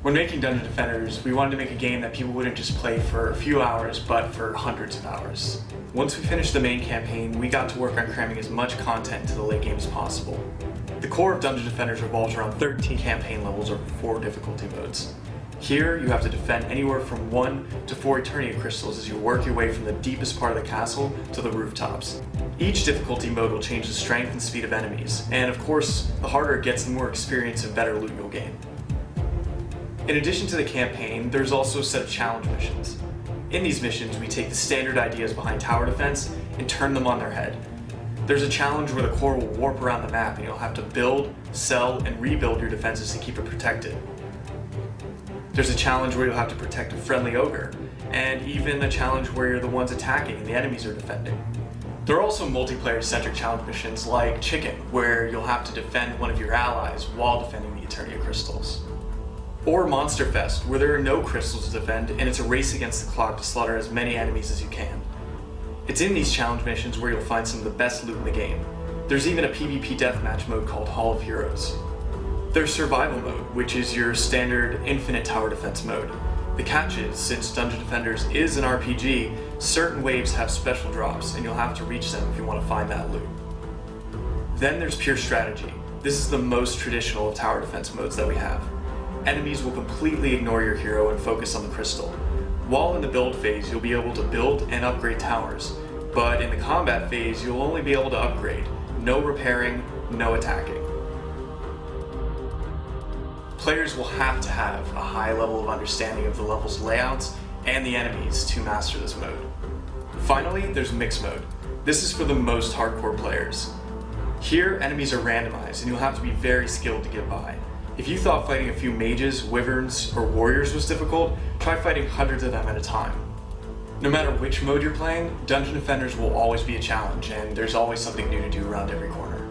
When making Dungeon Defenders, we wanted to make a game that people wouldn't just play for a few hours, but for hundreds of hours. Once we finished the main campaign, we got to work on cramming as much content into the late game as possible. The core of Dungeon Defenders revolves around 13 campaign levels over 4 difficulty modes. Here, you have to defend anywhere from 1 to 4 Eternia crystals as you work your way from the deepest part of the castle to the rooftops. Each difficulty mode will change the strength and speed of enemies, and of course, the harder it gets, the more experience and better loot you'll gain. In addition to the campaign, there's also a set of challenge missions. In these missions, we take the standard ideas behind tower defense and turn them on their head. There's a challenge where the core will warp around the map and you'll have to build, sell, and rebuild your defenses to keep it protected. There's a challenge where you'll have to protect a friendly ogre, and even a challenge where you're the ones attacking and the enemies are defending. There are also multiplayer-centric challenge missions like Chicken, where you'll have to defend one of your allies while defending the Eternia crystals. Or Monster Fest, where there are no crystals to defend and it's a race against the clock to slaughter as many enemies as you can. It's in these challenge missions where you'll find some of the best loot in the game. There's even a PvP deathmatch mode called Hall of Heroes. There's Survival Mode, which is your standard infinite tower defense mode. The catch is, since Dungeon Defenders is an RPG, certain waves have special drops and you'll have to reach them if you want to find that loot. Then there's Pure Strategy. This is the most traditional of tower defense modes that we have. Enemies will completely ignore your hero and focus on the crystal. While in the build phase, you'll be able to build and upgrade towers, but in the combat phase, you'll only be able to upgrade. No repairing, no attacking. Players will have to have a high level of understanding of the level's layouts and the enemies to master this mode. Finally, there's Mix Mode. This is for the most hardcore players. Here, enemies are randomized and you'll have to be very skilled to get by. If you thought fighting a few mages, wyverns, or warriors was difficult, try fighting hundreds of them at a time. No matter which mode you're playing, Dungeon Defenders will always be a challenge, and there's always something new to do around every corner.